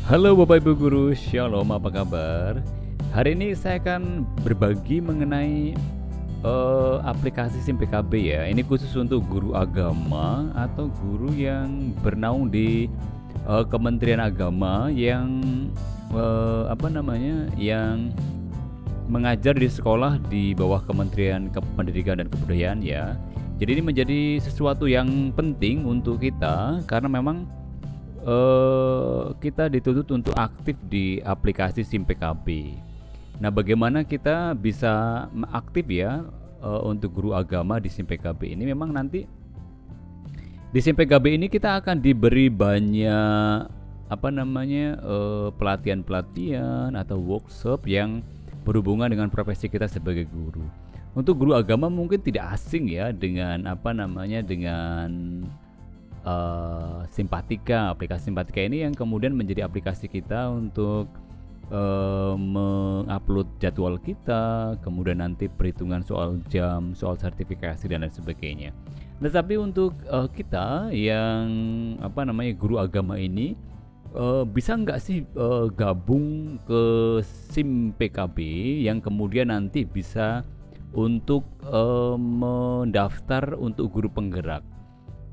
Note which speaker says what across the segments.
Speaker 1: Halo Bapak Ibu Guru, Shalom, apa kabar? Hari ini saya akan berbagi mengenai aplikasi SIM PKB ya. Ini khusus untuk guru agama atau guru yang bernaung di Kementerian Agama yang yang mengajar di sekolah di bawah Kementerian Pendidikan dan Kebudayaan ya. Jadi ini menjadi sesuatu yang penting untuk kita karena memang kita dituntut untuk aktif di aplikasi SIM PKB. Nah, bagaimana kita bisa aktif ya untuk guru agama di SIM PKB ini? Memang nanti di SIM PKB ini kita akan diberi banyak pelatihan-pelatihan atau workshop yang berhubungan dengan profesi kita sebagai guru. Untuk guru agama mungkin tidak asing ya dengan Simpatika. Aplikasi Simpatika ini yang kemudian menjadi aplikasi kita untuk mengupload jadwal kita, kemudian nanti perhitungan soal jam, soal sertifikasi dan lain sebagainya. Tetapi untuk kita yang guru agama ini bisa nggak sih gabung ke SIM PKB yang kemudian nanti bisa untuk mendaftar untuk guru penggerak.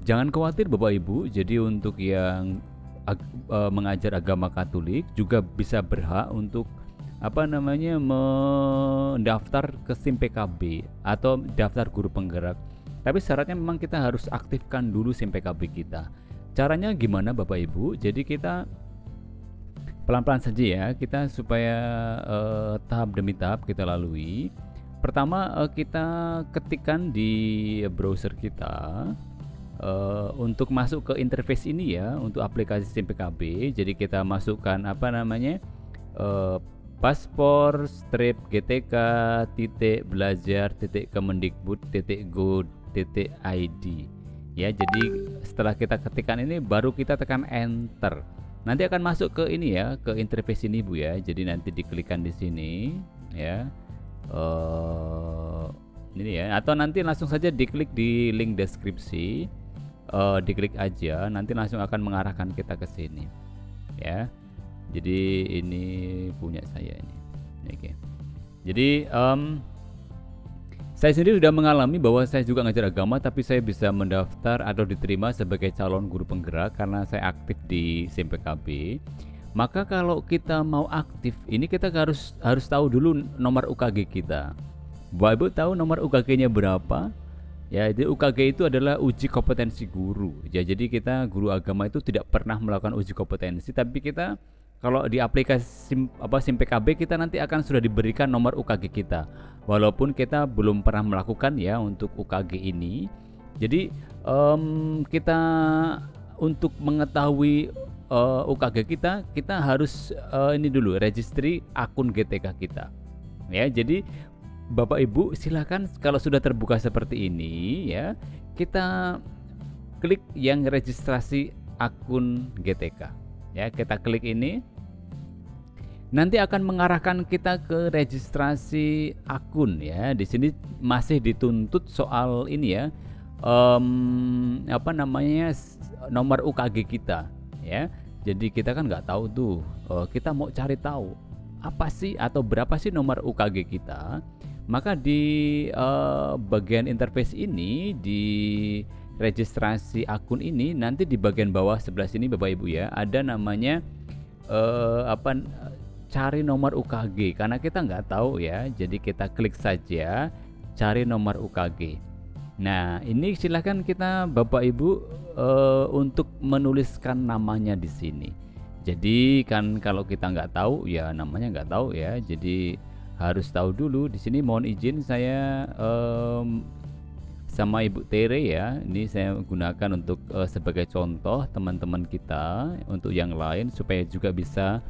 Speaker 1: Jangan khawatir Bapak Ibu, jadi untuk yang mengajar agama Katolik juga bisa berhak untuk mendaftar ke SIM PKB atau daftar guru penggerak. Tapi syaratnya memang kita harus aktifkan dulu SIM PKB kita. Caranya gimana Bapak Ibu? Jadi kita pelan-pelan saja ya, kita supaya tahap demi tahap kita lalui. Pertama kita ketikkan di browser kita untuk masuk ke interface ini ya, untuk aplikasi SIM PKB. Jadi kita masukkan paspor-belajar.kemendikbud.go.id ya. Jadi setelah kita ketikkan ini baru kita tekan enter. Nanti akan masuk ke ini ya, ke interface ini Bu ya. Jadi nanti diklikkan di sini ya. Ini ya, atau nanti langsung saja diklik di link deskripsi. Diklik aja, nanti langsung akan mengarahkan kita ke sini ya. Jadi ini punya saya ini. Oke. Jadi saya sendiri sudah mengalami bahwa saya juga ngajar agama, tapi saya bisa mendaftar atau diterima sebagai calon guru penggerak karena saya aktif di SIM PKB. Maka kalau kita mau aktif, ini kita harus tahu dulu nomor UKG kita. Bapak Ibu tahu nomor UKG-nya berapa? Ya, jadi UKG itu adalah uji kompetensi guru. Ya, jadi kita guru agama itu tidak pernah melakukan uji kompetensi, tapi kita kalau di aplikasi SIM PKB kita nanti akan sudah diberikan nomor UKG kita. Walaupun kita belum pernah melakukan ya untuk UKG ini. Jadi kita untuk mengetahui UKG kita harus ini dulu registry akun GTK kita. Ya, jadi Bapak Ibu silakan kalau sudah terbuka seperti ini ya, kita klik yang registrasi akun GTK ya, kita klik ini nanti akan mengarahkan kita ke registrasi akun ya. Di sini masih dituntut soal ini ya, nomor UKG kita ya. Jadi kita kan nggak tahu tuh, kita mau cari tahu apa sih atau berapa sih nomor UKG kita. Maka di bagian interface ini, di registrasi akun ini, nanti di bagian bawah sebelah sini Bapak Ibu ya, ada namanya cari nomor UKG. Karena kita nggak tahu ya, jadi kita klik saja cari nomor UKG. Nah, ini silahkan kita Bapak Ibu untuk menuliskan namanya di sini. Jadi kan kalau kita nggak tahu ya namanya nggak tahu ya, jadi harus tahu dulu. Di sini mohon izin saya sama Ibu Tere ya, ini saya gunakan untuk sebagai contoh teman-teman kita untuk yang lain supaya juga bisa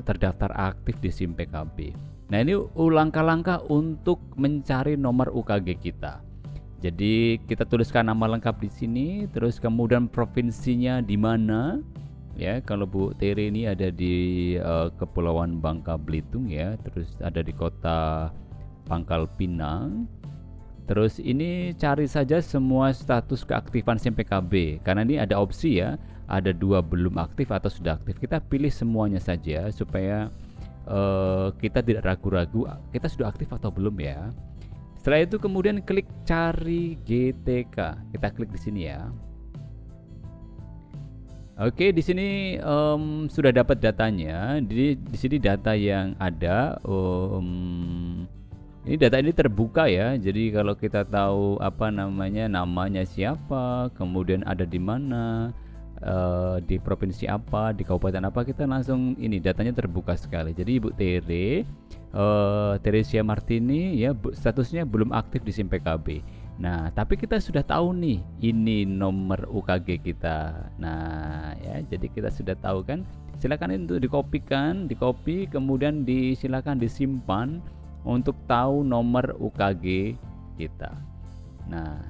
Speaker 1: terdaftar aktif di SIM PKB. Nah, ini langkah-langkah untuk mencari nomor UKG kita. Jadi kita tuliskan nama lengkap di sini, terus kemudian provinsinya di mana. Ya, kalau Bu Tere ini ada di Kepulauan Bangka Belitung ya, terus ada di kota Pangkal Pinang. Terus ini cari saja semua status keaktifan SIM PKB, karena ini ada opsi ya, ada 2 belum aktif atau sudah aktif. Kita pilih semuanya saja supaya kita tidak ragu-ragu kita sudah aktif atau belum ya. Setelah itu kemudian klik cari GTK. Kita klik di sini ya. Oke, di sini sudah dapat datanya. Di sini data yang ada, ini data ini terbuka ya. Jadi kalau kita tahu apa namanya siapa, kemudian ada di mana, di provinsi apa, di kabupaten apa, kita langsung ini datanya terbuka sekali. Jadi Ibu Teresia Martini ya, statusnya belum aktif di SIM PKB. Nah, tapi kita sudah tahu nih, ini nomor UKG kita. Nah, ya, jadi kita sudah tahu kan. Silakan itu dikopikan, kemudian silakan disimpan untuk tahu nomor UKG kita. Nah,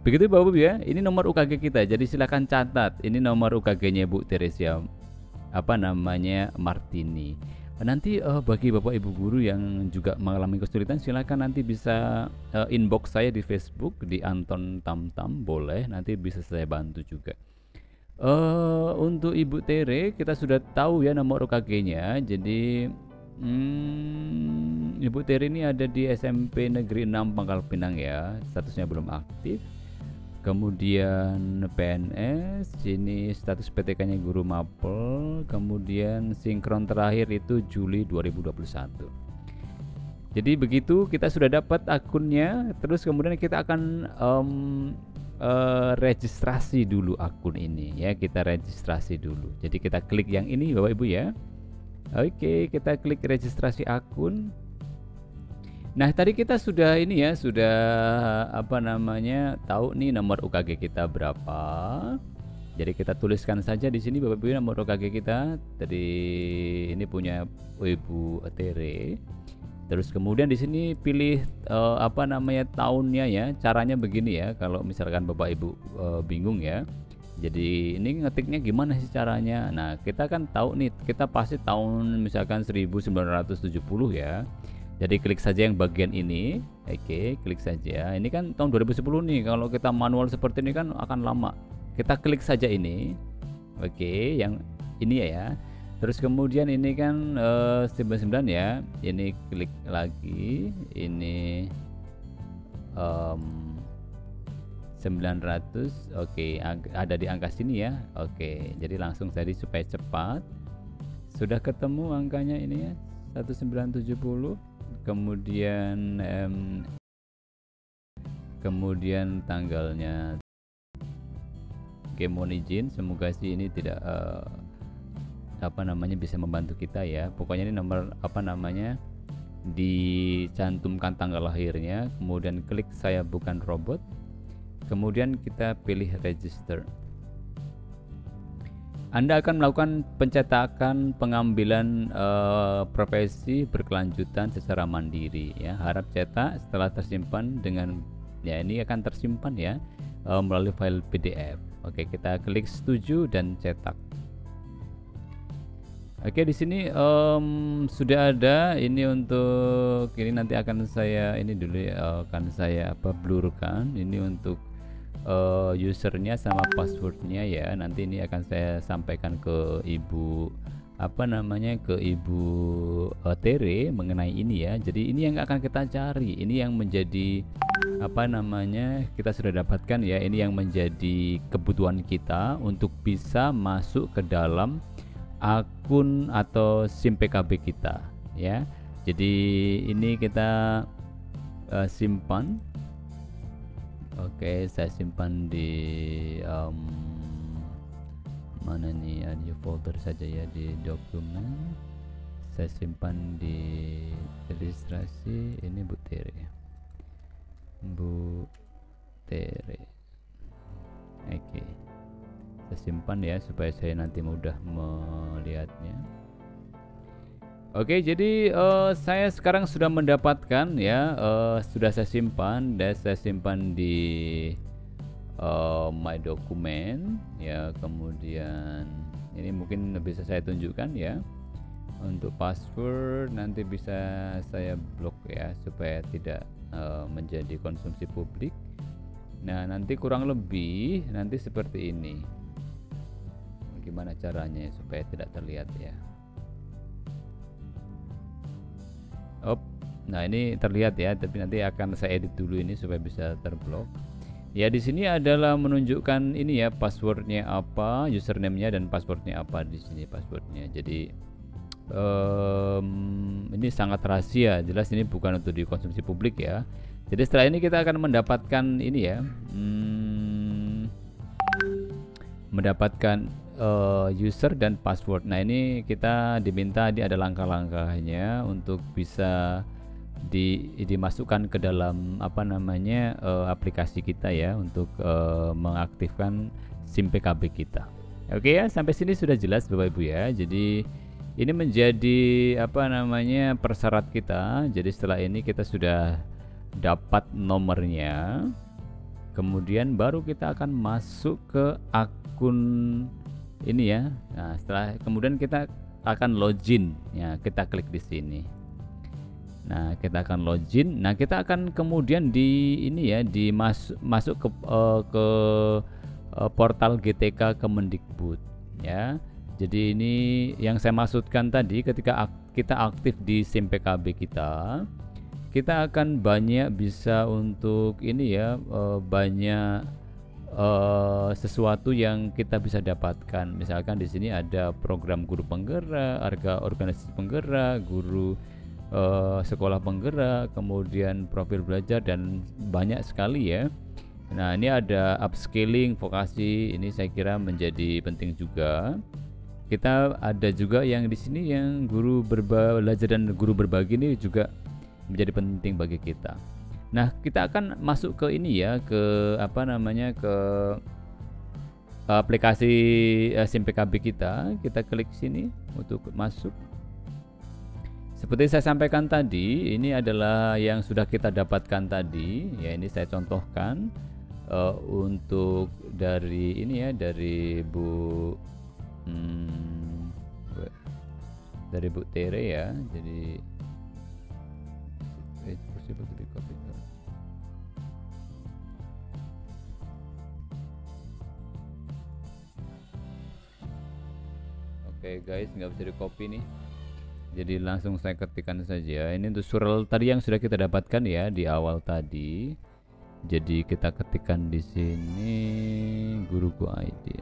Speaker 1: begitu Bapak Ibu ya, ini nomor UKG kita. Jadi silakan catat, ini nomor UKG-nya Bu Teresia Martini. Nanti bagi Bapak Ibu guru yang juga mengalami kesulitan, silakan nanti bisa inbox saya di Facebook di Anton Tamtam, boleh, nanti bisa saya bantu juga. Untuk Ibu Tere kita sudah tahu ya nomor UKG-nya. Jadi Ibu Tere ini ada di SMP Negeri 6 Pangkal Pinang ya, statusnya belum aktif. Kemudian PNS, ini status PTK-nya guru mapel. Kemudian sinkron terakhir itu Juli 2021. Jadi begitu, kita sudah dapat akunnya. Terus kemudian kita akan registrasi dulu akun ini ya. Kita registrasi dulu. Jadi kita klik yang ini Bapak Ibu ya. Oke, kita klik registrasi akun. Nah, tadi kita sudah ini ya, sudah tahu nih nomor UKG kita berapa. Jadi kita tuliskan saja di sini Bapak Ibu nomor UKG kita. Tadi ini punya Ibu Tere. Terus kemudian di sini pilih tahunnya ya. Caranya begini ya, kalau misalkan Bapak Ibu bingung ya. Jadi ini ngetiknya gimana sih caranya? Nah, kita kan tahu nih, kita pasti tahun misalkan 1970 ya. Jadi klik saja yang bagian ini. Oke, klik saja. Ini kan tahun 2010 nih. Kalau kita manual seperti ini kan akan lama. Kita klik saja ini. Oke, yang ini ya. Terus kemudian ini kan 99 ya. Ini klik lagi. Ini 900. Oke, ada di angka sini ya. Oke, jadi langsung tadi supaya cepat. Sudah ketemu angkanya ini ya. 1970. Kemudian tanggalnya. Oke, mohon izin, semoga sih ini tidak bisa membantu kita ya. Pokoknya ini nomor dicantumkan tanggal lahirnya, kemudian klik saya bukan robot, kemudian kita pilih register. Anda akan melakukan pencetakan pengambilan profesi berkelanjutan secara mandiri ya. Harap cetak setelah tersimpan dengan ya, ini akan tersimpan ya melalui file PDF. Oke, kita klik setuju dan cetak. Oke, di sini sudah ada ini. Untuk ini nanti akan saya ini dulu ya, akan saya blurkan ini untuk usernya sama passwordnya ya. Nanti ini akan saya sampaikan ke Ibu ke Ibu Tere mengenai ini ya. Jadi ini yang akan kita cari, ini yang menjadi kita sudah dapatkan ya. Ini yang menjadi kebutuhan kita untuk bisa masuk ke dalam akun atau SIM PKB kita ya. Jadi ini kita simpan. Oke, saya simpan di mana nih, ada folder saja ya, di dokumen. Saya simpan di registrasi. Ini Bu Tere. Oke, saya simpan ya supaya saya nanti mudah melihatnya. Oke, jadi saya sekarang sudah mendapatkan ya, sudah saya simpan dan saya simpan di my dokumen ya. Kemudian ini mungkin bisa saya tunjukkan ya. Untuk password nanti bisa saya blok ya, supaya tidak menjadi konsumsi publik. Nah, nanti kurang lebih nanti seperti ini. Gimana caranya supaya tidak terlihat ya? Nah ini terlihat ya, tapi nanti akan saya edit dulu ini supaya bisa terblok. Ya di sini adalah menunjukkan ini ya, passwordnya apa, username-nya dan passwordnya apa di sini passwordnya. Jadi ini sangat rahasia, jelas ini bukan untuk dikonsumsi publik ya. Jadi setelah ini kita akan mendapatkan ini ya, mendapatkan user dan password. Nah ini kita diminta, ada langkah-langkahnya untuk bisa dimasukkan ke dalam apa namanya aplikasi kita ya, untuk mengaktifkan SIM PKB kita. Oke ya, sampai sini sudah jelas Bapak Ibu ya. Jadi ini menjadi apa namanya persyarat kita. Jadi setelah ini kita sudah dapat nomornya, kemudian baru kita akan masuk ke akun ini ya. Nah, setelah kemudian kita akan login ya, kita klik di sini. Nah, kita akan login. Nah, kita akan kemudian di ini ya, masuk ke portal GTK Kemendikbud ya. Jadi ini yang saya maksudkan tadi, ketika kita aktif di SIM PKB kita akan banyak bisa untuk ini ya, banyak sesuatu yang kita bisa dapatkan. Misalkan di sini ada program guru penggerak, harga organisasi penggerak, guru sekolah penggerak, kemudian profil belajar dan banyak sekali ya. Nah, ini ada upscaling vokasi, ini saya kira menjadi penting juga. Kita ada juga yang di sini yang guru belajar dan guru berbagi, ini juga menjadi penting bagi kita. Nah, kita akan masuk ke ini ya, ke apa namanya, ke aplikasi SIM PKB kita. Kita klik sini untuk masuk. Seperti saya sampaikan tadi, ini adalah yang sudah kita dapatkan tadi. Ya, ini saya contohkan untuk dari ini ya, dari Bu Tere ya. Jadi Oke guys, nggak bisa di copy nih. Jadi langsung saya ketikkan saja. Ini untuk surel tadi yang sudah kita dapatkan ya di awal tadi. Jadi kita ketikkan di sini guruku ID.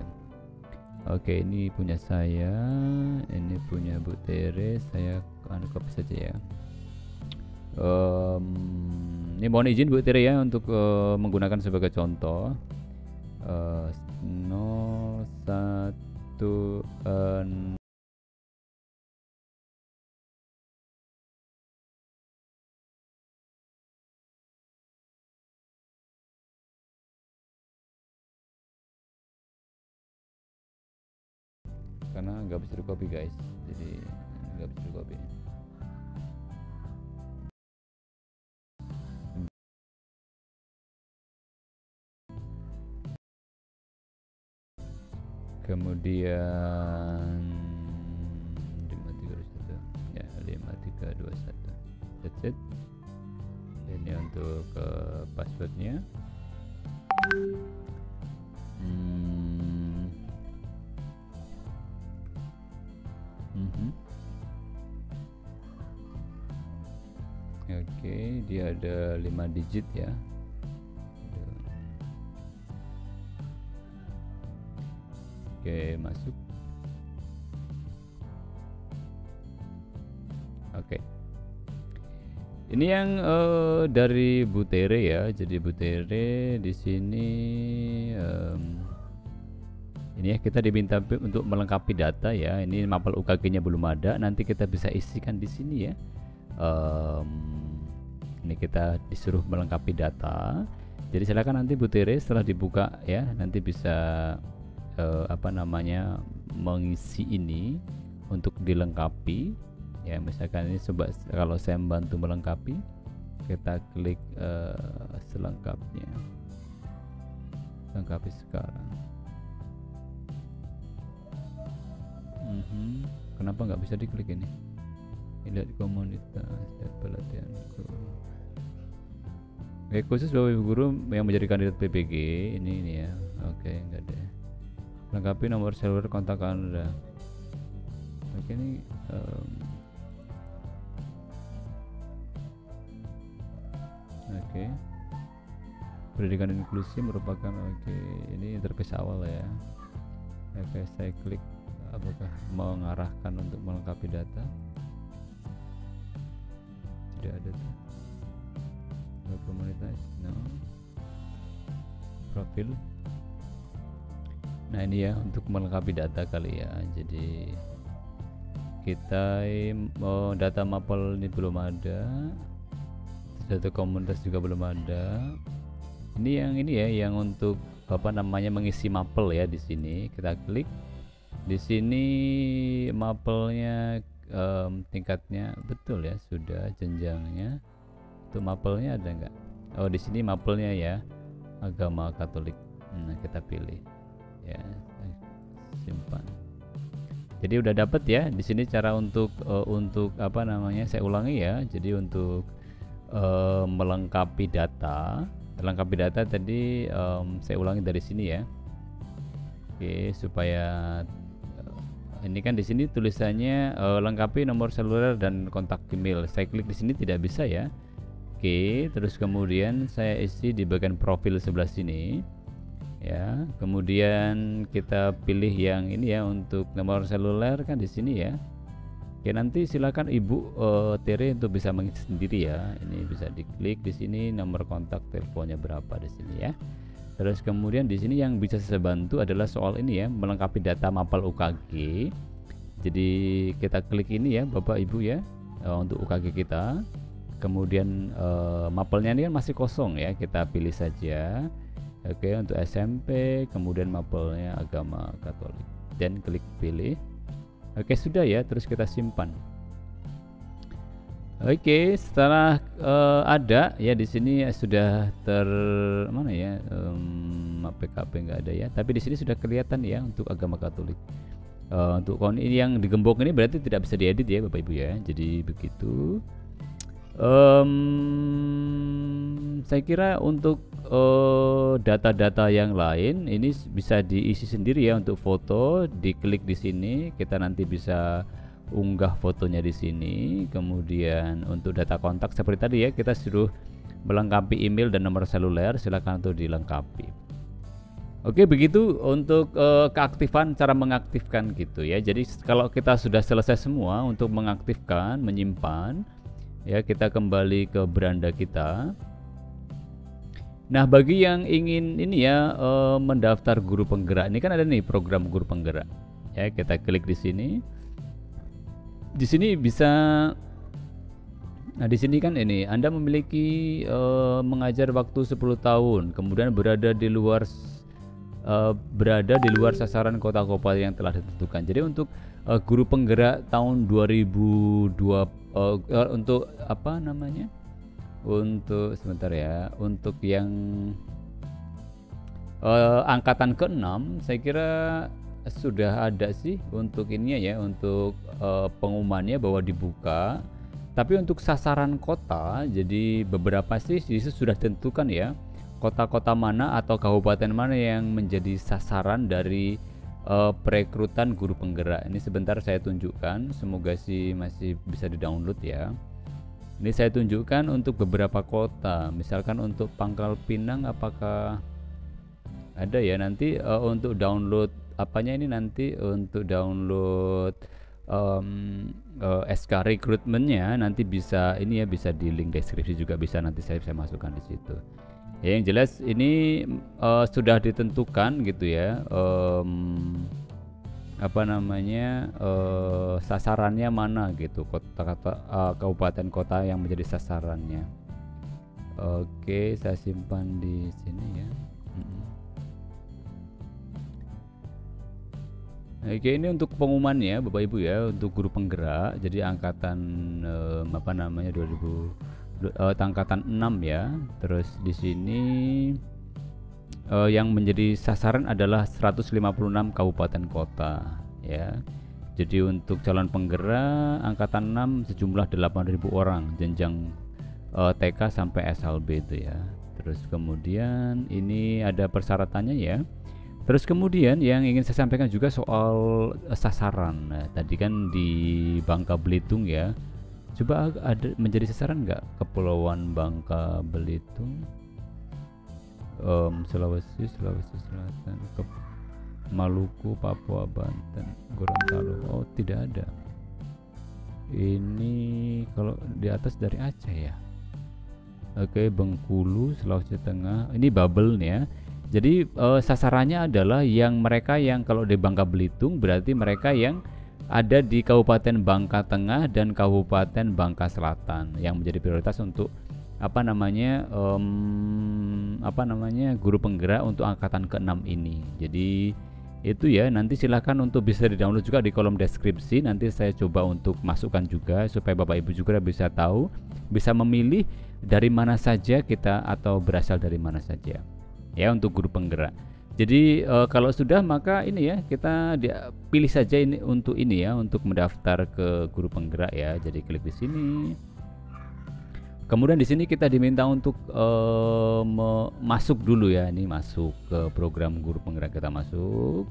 Speaker 1: Oke, ini punya saya, ini punya Bu Tere. Saya copy saja ya. Ini mohon izin Bu Tere ya untuk menggunakan sebagai contoh. 01 karena nggak bisa di copy guys, jadi nggak bisa di copy. Kemudian 5321 ya, 5321 that's it. Ini untuk passwordnya. Oke, dia ada 5 digit ya. Oke, masuk. Oke. Ini yang dari Bu Tere ya. Jadi Bu Tere di sini ini ya, kita diminta untuk melengkapi data ya. Ini mapel UKG-nya belum ada. Nanti kita bisa isikan di sini ya. Ini kita disuruh melengkapi data. Jadi silakan nanti Bu Tere setelah dibuka ya, nanti bisa apa namanya, mengisi ini untuk dilengkapi ya. Misalkan ini coba kalau saya membantu melengkapi, kita klik selengkapnya, lengkapi sekarang. Kenapa nggak bisa diklik ini? lihat komunitas dan pelatihanku. Oke, khusus Bapak Ibu guru yang menjadi kandidat PPG ini ya. Oke, enggak ada. Lengkapi nomor seluler kontak Anda. Oke, ini oke. Pendidikan inklusi merupakan ini interface awal ya. Oke, saya klik apakah mengarahkan untuk melengkapi data. Tidak ada tuh. Komunitas, no. Profil. Nah ini ya untuk melengkapi data kali ya. Jadi kita data mapel ini belum ada, data komunitas juga belum ada. Ini ya yang untuk apa namanya mengisi mapel ya. Di sini kita klik. Di sini mapelnya tingkatnya betul ya, sudah jenjangnya. Untuk mapelnya ada nggak? Oh, di sini mapelnya ya, agama Katolik. Nah, kita pilih ya, simpan. Jadi udah dapet ya di sini cara untuk apa namanya, saya ulangi ya. Jadi untuk melengkapi data tadi saya ulangi dari sini ya. Oke, supaya ini kan di sini tulisannya lengkapi nomor seluler dan kontak email. Saya klik di sini tidak bisa ya. Oke, terus kemudian saya isi di bagian profil sebelah sini ya. Kemudian kita pilih yang ini ya untuk nomor seluler kan di sini ya. Oke, nanti silakan Ibu Tere untuk bisa mengisi sendiri ya. Ini bisa diklik di sini, nomor kontak teleponnya berapa di sini ya. Terus kemudian di sini yang bisa saya bantu adalah soal ini ya, melengkapi data mapel UKG. Jadi kita klik ini ya Bapak Ibu ya, untuk UKG kita. Kemudian mapelnya ini kan masih kosong ya, kita pilih saja. Oke, untuk SMP, kemudian mapelnya agama Katolik dan klik pilih. Oke, sudah ya, terus kita simpan. Oke, setelah ada ya di sini sudah mana ya, PKP nggak ada ya, tapi di sini sudah kelihatan ya untuk agama Katolik. Untuk ini yang digembok ini berarti tidak bisa diedit ya Bapak Ibu ya, jadi begitu. Saya kira untuk data-data yang lain ini bisa diisi sendiri ya. Untuk foto, diklik di sini, kita nanti bisa unggah fotonya di sini. Kemudian untuk data kontak seperti tadi ya, kita suruh melengkapi email dan nomor seluler, silakan untuk dilengkapi. Oke, begitu untuk keaktifan, cara mengaktifkan gitu ya. Jadi kalau kita sudah selesai semua untuk mengaktifkan, menyimpan ya, kita kembali ke beranda kita. Nah, bagi yang ingin ini ya mendaftar guru penggerak, ini kan ada nih program guru penggerak. Ya, kita klik di sini. Di sini bisa, nah di sini kan ini Anda memiliki mengajar waktu 10 tahun, kemudian berada di luar sasaran kota kabupaten yang telah ditentukan. Jadi untuk guru penggerak tahun 2002 untuk apa namanya? Untuk sebentar ya, untuk yang angkatan ke-6 saya kira sudah ada sih untuk ininya ya, untuk pengumumannya bahwa dibuka. Tapi untuk sasaran kota, jadi beberapa sih sudah ditentukan ya, kota-kota mana atau kabupaten mana yang menjadi sasaran dari perekrutan guru penggerak. Ini sebentar saya tunjukkan, semoga sih masih bisa di-download ya. Ini saya tunjukkan untuk beberapa kota, misalkan untuk Pangkal Pinang apakah ada ya. Nanti untuk download apanya ini, nanti untuk download SK rekrutmennya nanti bisa ini ya, bisa di link deskripsi juga bisa, nanti saya bisa masukkan di situ. Ya, yang jelas ini sudah ditentukan gitu ya, apa namanya, sasarannya mana gitu, kabupaten kota yang menjadi sasarannya. Oke, saya simpan di sini ya. Oke, ini untuk pengumumannya Bapak Ibu ya, untuk guru penggerak. Jadi angkatan apa namanya 2000 angkatan 6 ya. Terus di sini yang menjadi sasaran adalah 156 kabupaten kota ya. Jadi untuk calon penggerak angkatan 6 sejumlah 8.000 orang jenjang TK sampai SLB itu ya. Terus kemudian ini ada persyaratannya ya. Terus kemudian yang ingin saya sampaikan juga soal sasaran. Nah, tadi kan di Bangka Belitung ya. Coba ada menjadi sasaran nggak Kepulauan Bangka Belitung, Sulawesi Selatan, Maluku, Papua, Banten, Gorontalo. Oh, tidak ada. Ini kalau di atas dari Aceh ya. Oke, Bengkulu, Sulawesi Tengah. Ini bubble nih ya. Jadi sasarannya adalah yang mereka yang kalau di Bangka Belitung berarti mereka yang ada di Kabupaten Bangka Tengah dan Kabupaten Bangka Selatan yang menjadi prioritas untuk guru penggerak untuk angkatan ke-6 ini. Jadi itu ya, nanti silahkan untuk bisa di-download juga di kolom deskripsi. Nanti saya coba untuk masukkan juga supaya Bapak Ibu juga bisa tahu, bisa memilih dari mana saja kita atau berasal dari mana saja ya untuk guru penggerak. Jadi kalau sudah maka ini ya kita pilih saja ini untuk mendaftar ke guru penggerak ya. Jadi klik di sini. Kemudian di sini kita diminta untuk masuk dulu ya. Ini masuk ke program guru penggerak, kita masuk.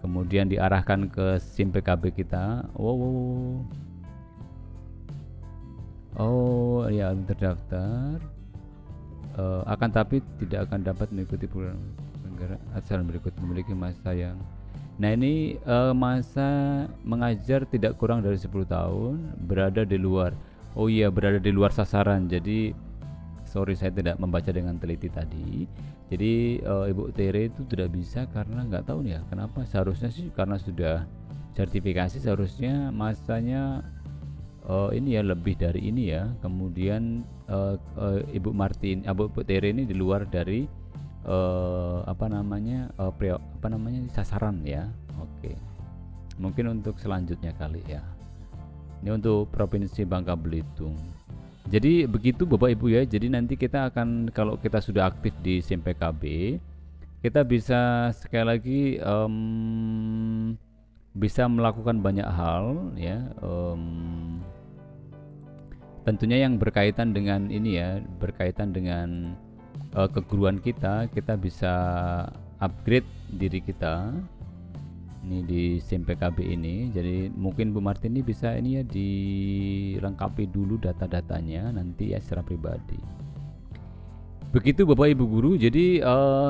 Speaker 1: Kemudian diarahkan ke SIM PKB kita. Oh ya, terdaftar. Akan tapi tidak akan dapat mengikuti program asal berikut memiliki masa yang ini masa mengajar tidak kurang dari 10 tahun, berada di luar. Oh iya, berada di luar sasaran. Jadi sorry saya tidak membaca dengan teliti tadi. Jadi Ibu Tere itu tidak bisa karena nggak tahu nih ya kenapa. Seharusnya sih karena sudah sertifikasi seharusnya masanya ini ya lebih dari ini ya. Kemudian Ibu Tere ini di luar dari sasaran ya. Oke. Mungkin untuk selanjutnya kali ya. Ini untuk Provinsi Bangka Belitung. Jadi begitu Bapak Ibu ya. Jadi nanti kita akan, kalau kita sudah aktif di SIM PKB, kita bisa sekali lagi bisa melakukan banyak hal ya. Tentunya yang berkaitan dengan ini ya, berkaitan dengan keguruan kita bisa upgrade diri kita ini di SIM PKB ini. Jadi mungkin Bu Martini bisa ini ya dilengkapi dulu data-datanya nanti ya secara pribadi. Begitu Bapak Ibu guru. Jadi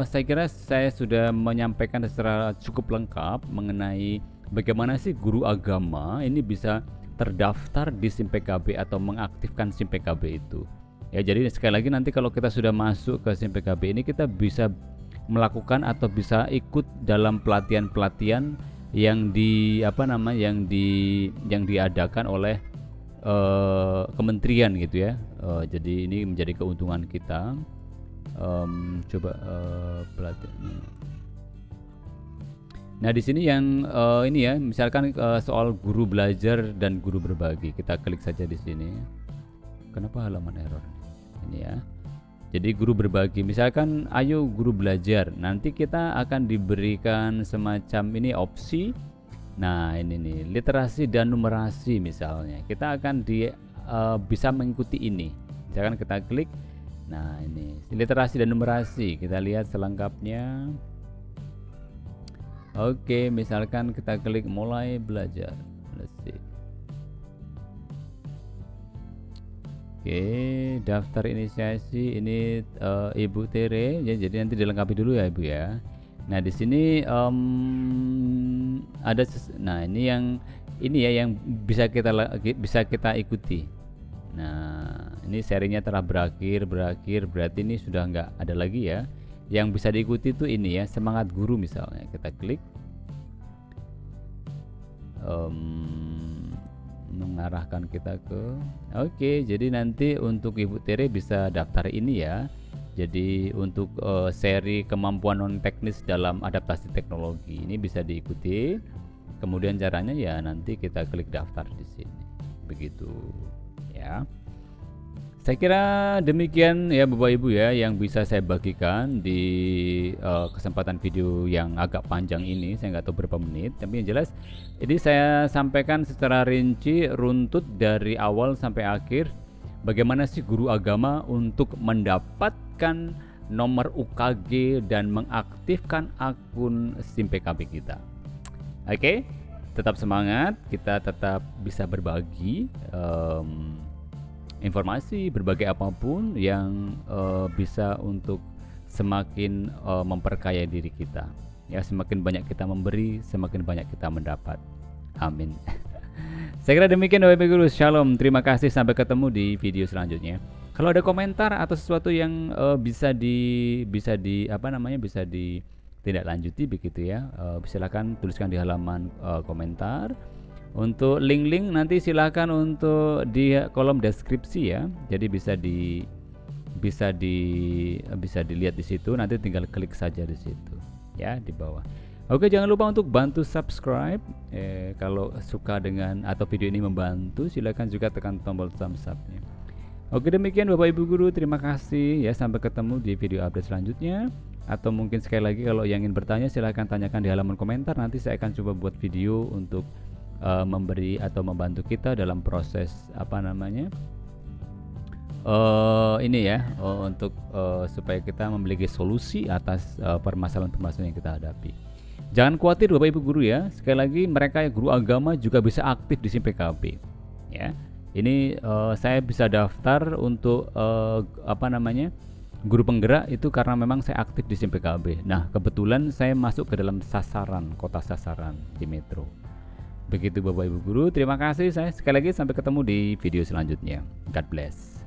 Speaker 1: saya kira saya sudah menyampaikan secara cukup lengkap mengenai bagaimana sih guru agama ini bisa terdaftar di SIM PKB atau mengaktifkan SIM PKB itu. Ya, jadi sekali lagi nanti kalau kita sudah masuk ke SIM PKB ini kita bisa melakukan atau bisa ikut dalam pelatihan-pelatihan yang diadakan oleh kementerian gitu ya. Jadi ini menjadi keuntungan kita. Pelatihan. Nah, di sini yang ini ya, misalkan soal guru belajar dan guru berbagi, kita klik saja di sini. Kenapa halaman error ini ya? Jadi guru berbagi, misalkan ayo guru belajar, nanti kita akan diberikan semacam ini opsi. Nah ini nih, literasi dan numerasi misalnya, kita akan bisa mengikuti ini. Misalkan kita klik, nah ini literasi dan numerasi, kita lihat selengkapnya. Oke, misalkan kita klik mulai belajar. Let's see. Oke, daftar inisiasi ini Ibu Tere ya, jadi nanti dilengkapi dulu ya Ibu ya. Nah di sini ada ini yang bisa kita ikuti. Nah ini serinya telah berakhir berarti ini sudah nggak ada lagi ya. Yang bisa diikuti itu ini ya, semangat guru misalnya, kita klik mengarahkan kita ke oke. Jadi nanti untuk Ibu Tere bisa daftar ini ya. Jadi untuk seri kemampuan non teknis dalam adaptasi teknologi ini bisa diikuti. Kemudian caranya ya nanti kita klik daftar di sini. Begitu ya. Saya kira demikian ya Bapak Ibu ya yang bisa saya bagikan di kesempatan video yang agak panjang ini. Saya nggak tahu berapa menit, tapi yang jelas ini saya sampaikan secara rinci runtut dari awal sampai akhir bagaimana sih guru agama untuk mendapatkan nomor UKG dan mengaktifkan akun SIM PKB kita. Oke, tetap semangat, kita tetap bisa berbagi informasi berbagai apapun yang bisa untuk semakin memperkaya diri kita. Ya, semakin banyak kita memberi, semakin banyak kita mendapat. Amin. Saya kira demikian Bapak Ibu Guru. Shalom. Terima kasih, sampai ketemu di video selanjutnya. Kalau ada komentar atau sesuatu yang bisa ditindaklanjuti begitu ya, silakan tuliskan di halaman komentar. Untuk link-link nanti silakan untuk di kolom deskripsi ya. Jadi bisa dilihat di situ, nanti tinggal klik saja di situ ya di bawah. Oke, jangan lupa untuk bantu subscribe. Kalau suka dengan atau video ini membantu, silakan juga tekan tombol thumbs up-nya. Oke, demikian Bapak Ibu Guru, terima kasih ya, sampai ketemu di video update selanjutnya. Atau mungkin sekali lagi kalau yang ingin bertanya silahkan tanyakan di halaman komentar, nanti saya akan coba buat video untuk memberi atau membantu kita dalam proses ini ya, untuk supaya kita memiliki solusi atas permasalahan-permasalahan yang kita hadapi. Jangan khawatir Bapak Ibu Guru ya, sekali lagi mereka guru agama juga bisa aktif di SIM PKB ya. Ini saya bisa daftar untuk guru penggerak itu karena memang saya aktif di SIM PKB. Nah, kebetulan saya masuk ke dalam sasaran, kota sasaran di Metro. Begitu Bapak Ibu Guru, terima kasih. Saya sekali lagi sampai ketemu di video selanjutnya. God bless.